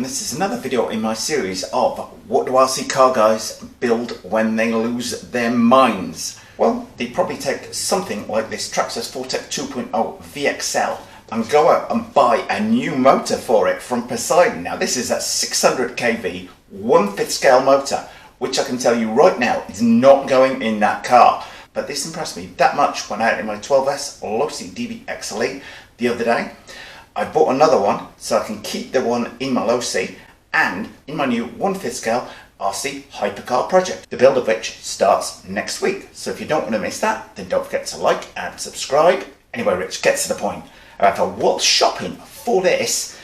this is another video in my series of what do RC car guys build when they lose their minds. Well, they probably take something like this Traxxas 4Tec 2.0 VXL and go out and buy a new motor for it from Poseidon. Now this is a 600 kV 1/5 scale motor, which I can tell you right now is not going in that car. But this impressed me that much when I had it in my 12S Losi DBXLE the other day. I bought another one so I can keep the one in my Losi and in my new 1/5 scale RC hypercar project, the build of which starts next week. So if you don't want to miss that, then don't forget to like and subscribe. Anyway, Rich, get to the point. However, while shopping for this,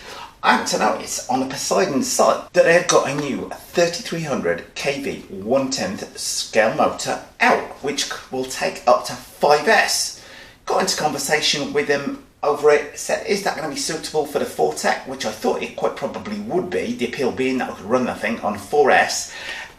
I happened to notice on the Poseidon site that they had got a new 3300 kV 1/10 scale motor out, which will take up to 5S. Got into conversation with them over it, said, is that going to be suitable for the 4Tec? Which I thought it quite probably would be, the appeal being that I could run the thing on 4S.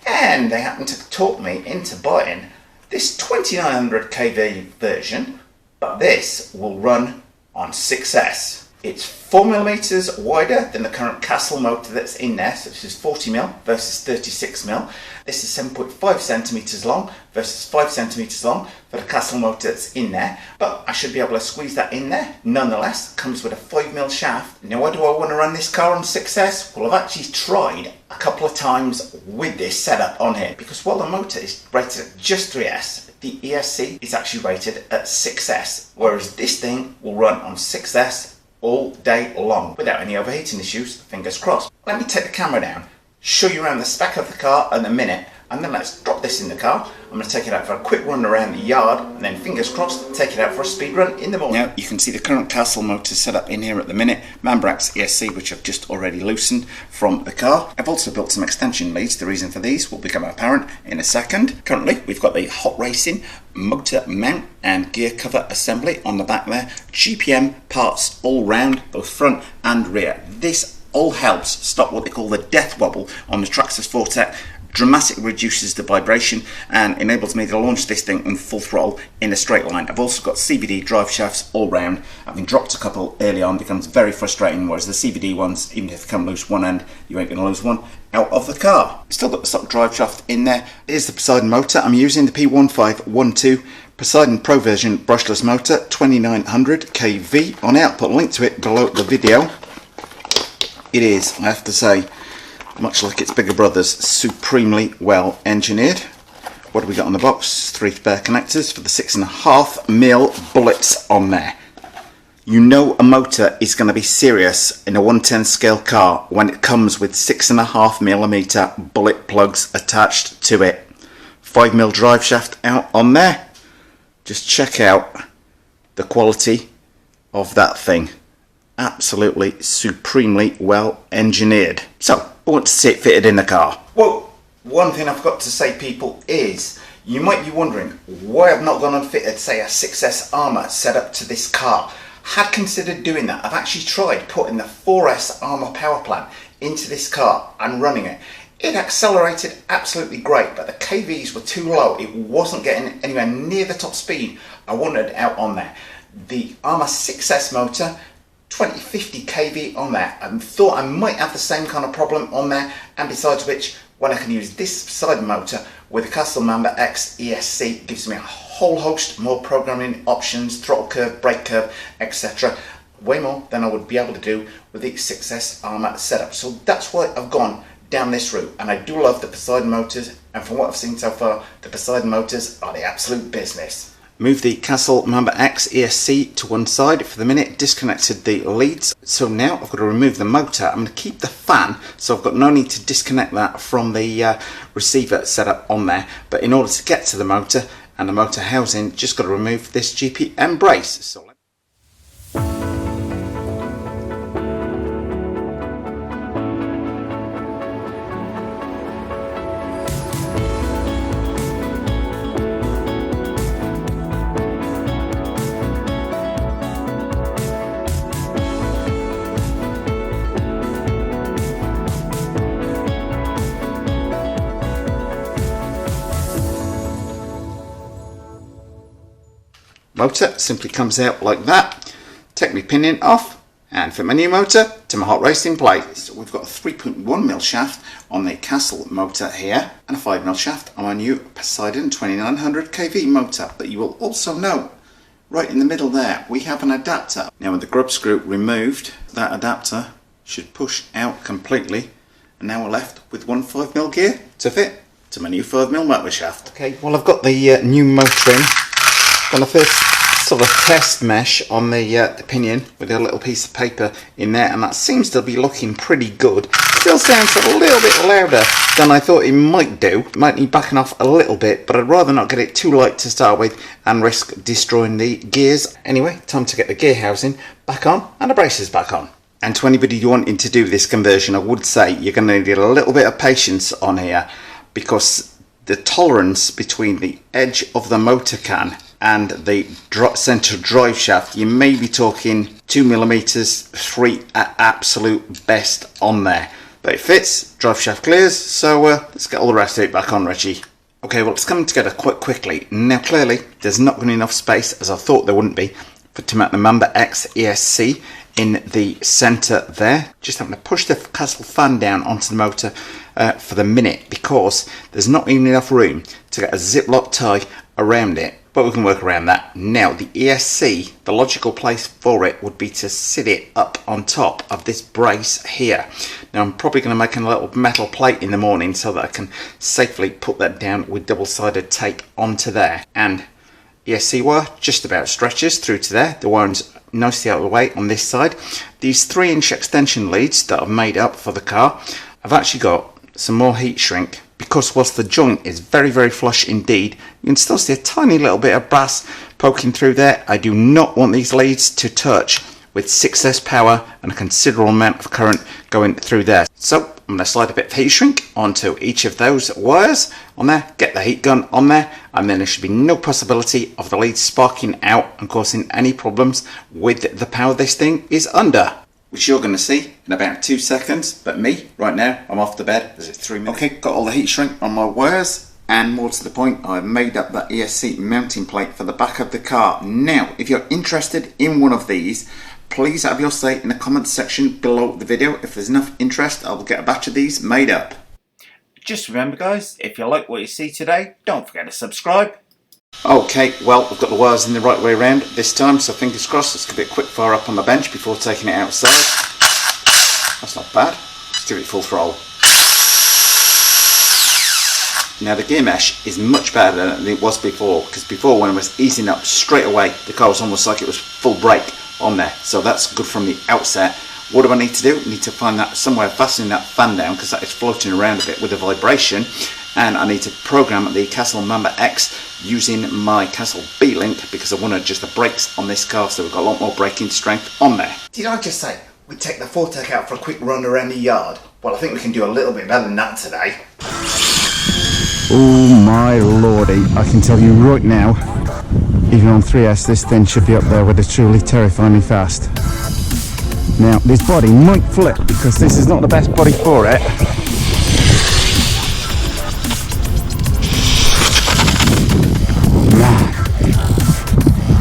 And they happened to talk me into buying this 2900 kV version, but this will run on 6S. It's 4mm wider than the current Castle motor that's in there, so this is 40mm versus 36mm. This is 7.5 centimeters long versus 5 centimeters long for the Castle motor that's in there, but I should be able to squeeze that in there. Nonetheless, comes with a 5mm shaft. Now, why do I want to run this car on 6S? Well, I've actually tried a couple of times with this setup on here, because while the motor is rated at just 3S, the ESC is actually rated at 6S, whereas this thing will run on 6S all day long without any overheating issues, fingers crossed. Let me take the camera down, show you around the spec of the car in a minute, and then let's drop this in the car. I'm going to take it out for a quick run around the yard, and then fingers crossed, take it out for a speed run in the morning. Now you can see the current Castle motor set up in here at the minute, Mambrax ESC, which I've just already loosened from the car. I've also built some extension leads. The reason for these will become apparent in a second. Currently we've got the hot racing motor mount and gear cover assembly on the back there. GPM parts all round, both front and rear. This all helps stop what they call the death wobble on the Traxxas 4Tec. Dramatically reduces the vibration and enables me to launch this thing in full throttle in a straight line. I've also got CVD drive shafts all round. Having dropped a couple early on becomes very frustrating, whereas the CVD ones, even if they come loose one end, you ain't going to lose one out of the car. Still got the stock drive shaft in there. Here's the Poseidon motor. I'm using the P1512 Poseidon Pro version brushless motor, 2900 kV. On the output, link to it below the video. It is, I have to say, much like its bigger brothers, supremely well engineered. What do we got on the box? 3 spare connectors for the 6.5mm bullets on there. You know a motor is going to be serious in a 1/10 scale car when it comes with 6.5mm bullet plugs attached to it. 5mm drive shaft out on there. Just check out the quality of that thing. Absolutely supremely well engineered. So, I want to see it fitted in the car. Well, one thing I've got to say, people, is you might be wondering why I've not gone and fitted, say, a 6S armour set up to this car. Had considered doing that. I've actually tried putting the 4S armour power plant into this car and running it. It accelerated absolutely great, but the KVs were too low. It wasn't getting anywhere near the top speed I wanted out on there. The armour 6S motor, 2050 kV on there, and thought I might have the same kind of problem on there, and besides which, when I can use this Poseidon motor with a Castle Mamba X ESC, it gives me a whole host more programming options, throttle curve, brake curve, etc. Way more than I would be able to do with the 6S armour setup. So that's why I've gone down this route, and I do love the Poseidon motors, and from what I've seen so far, the Poseidon motors are the absolute business. Move the Castle Mamba X ESC to one side for the minute, disconnected the leads. So now I've got to remove the motor. I'm going to keep the fan, so I've got no need to disconnect that from the receiver setup on there. But in order to get to the motor and the motor housing, just got to remove this GPM brace. So motor simply comes out like that. Take my pinion off And for my new motor, to my hot racing plate. So we've got a 3.1mm shaft on the Castle motor here, and a 5mm shaft on my new Poseidon 2900 kV motor. But you will also note, right in the middle there, we have an adapter. Now with the grub screw removed, that adapter should push out completely, and now we're left with one 5mm gear to fit to my new 5mm motor shaft. Okay, well I've got the new motor in. Got the first sort of test mesh on the pinion with a little piece of paper in there, and that seems to be looking pretty good. Still sounds a little bit louder than I thought it might do. Might need backing off a little bit, but I'd rather not get it too light to start with and risk destroying the gears. Anyway, time to get the gear housing back on and the braces back on. And to anybody wanting to do this conversion, I would say you're going to need a little bit of patience on here, because the tolerance between the edge of the motor can and the central drive shaft, you may be talking 2mm, 3 at absolute best on there. But it fits, drive shaft clears, so let's get all the rest of it back on, Reggie. Okay, well it's coming together quite quickly. Now clearly there's not going to be enough space, as I thought there wouldn't be, to mount the Mamba X ESC in the centre there. Just having to push the Castle fan down onto the motor for the minute, because there's not even enough room to get a ziplock tie around it. But we can work around that. Now the ESC, the logical place for it would be to sit it up on top of this brace here. Now I'm probably going to make a little metal plate in the morning so that I can safely put that down with double-sided tape onto there. And ESC wire just about stretches through to there. The wiring's nicely out of the way on this side. These 3-inch extension leads that I've made up for the car, I've actually got some more heat shrink, because whilst the joint is very, very flush indeed, you can still see a tiny little bit of brass poking through there. I do not want these leads to touch with 6S power and a considerable amount of current going through there. So I'm going to slide a bit of heat shrink onto each of those wires on there, get the heat gun on there, and then there should be no possibility of the leads sparking out and causing any problems with the power this thing is under, which you're going to see in about 2 seconds. But me, right now, I'm off to bed. Is it 3 minutes? Okay, got all the heat shrink on my wires, and more to the point, I've made up that ESC mounting plate for the back of the car. Now, if you're interested in one of these, please have your say in the comments section below the video. If there's enough interest, I'll get a batch of these made up. Just remember guys, if you like what you see today, don't forget to subscribe. Okay, well, I've got the wires in the right way around this time, so fingers crossed. Let's give it a quick fire up on the bench before taking it outside. That's not bad. Let's give it full throttle. Now the gear mesh is much better than it was before, because before when I was easing up straight away, the car was almost like it was full brake on there. So that's good from the outset. What do I need to do? I need to find that somewhere fastening that fan down, because that is floating around a bit with the vibration. And I need to program the Castle Mamba X using my Castle B-Link, because I want to adjust the brakes on this car, so we've got a lot more braking strength on there. Did I just say we'd take the 4Tec out for a quick run around the yard? Well, I think we can do a little bit better than that today. Oh my lordy, I can tell you right now, even on 3S, this thing should be up there with a truly terrifyingly fast. Now, this body might flip, because this is not the best body for it.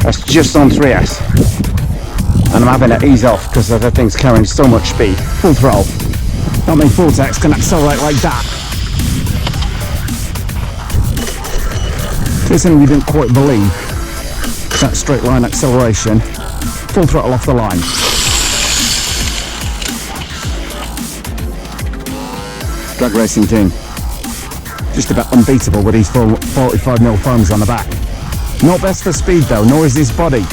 That's just on 3S, and I'm having to ease off because the thing's carrying so much speed. Full throttle. Not many 4Tecs can accelerate like that. This thing we didn't quite believe, that straight line acceleration. Full throttle off the line. Drag racing team, just about unbeatable with these 45mm foams on the back. Not best for speed though, nor is this body.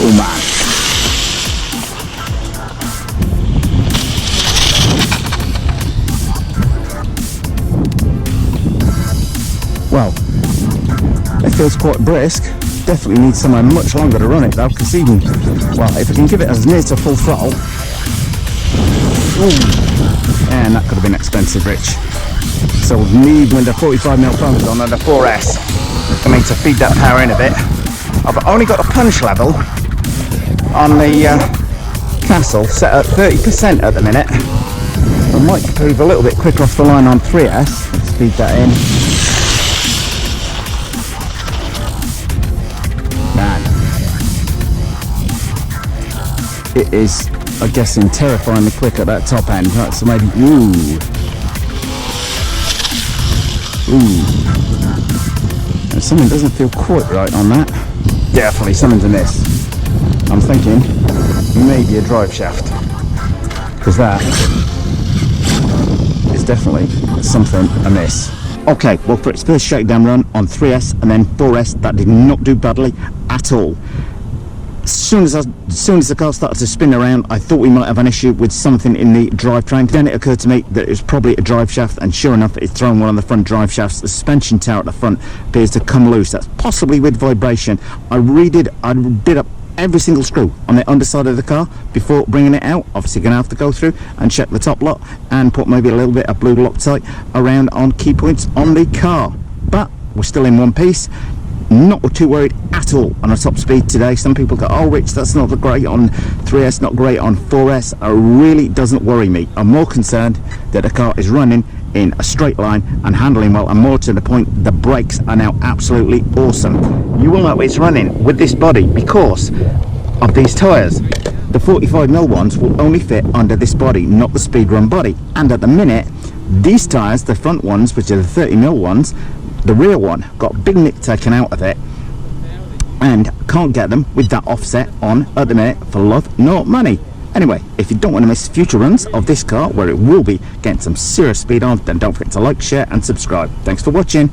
Oh man. Well, it feels quite brisk. Definitely needs somewhere much longer to run it though, because even, well, if I can give it as near to full throttle. Ooh, and that could have been expensive, Rich. So we need when the 45mm foams on and the 4S. I mean, to feed that power in a bit. I've only got a punch level on the Castle set at 30% at the minute. I might prove a little bit quicker off the line on 3S. Let's feed that in. Man, it is I'm guessing terrifyingly quick at that top end. Right, so maybe, ooh. And something doesn't feel quite right on that. Definitely something's amiss. I'm thinking maybe a drive shaft, because that is definitely something amiss. Okay, well, for its first shakedown run on 3S and then 4S, that did not do badly at all. As soon as the car started to spin around, I thought we might have an issue with something in the drivetrain. Then it occurred to me that it was probably a drive shaft, and sure enough, it's thrown one of the front drive shafts. The suspension tower at the front appears to come loose. That's possibly with vibration. I did up every single screw on the underside of the car before bringing it out. Obviously going to have to go through and check the top lot and put maybe a little bit of blue Loctite around on key points on the car. But we're still in one piece. Not too worried at all on a top speed today. Some people go, oh Rich, that's not great on 3S, not great on 4S. It really doesn't worry me. I'm more concerned that the car is running in a straight line and handling well, and more to the point, the brakes are now absolutely awesome. You will know it's running with this body because of these tyres. The 45mm ones will only fit under this body, not the speedrun body. And at the minute, these tyres, the front ones, which are the 30mm ones, the rear one got a big nick taken out of it, and can't get them with that offset on at the minute for love nor money. Anyway, if you don't want to miss future runs of this car where it will be getting some serious speed on, then don't forget to like, share and subscribe. Thanks for watching.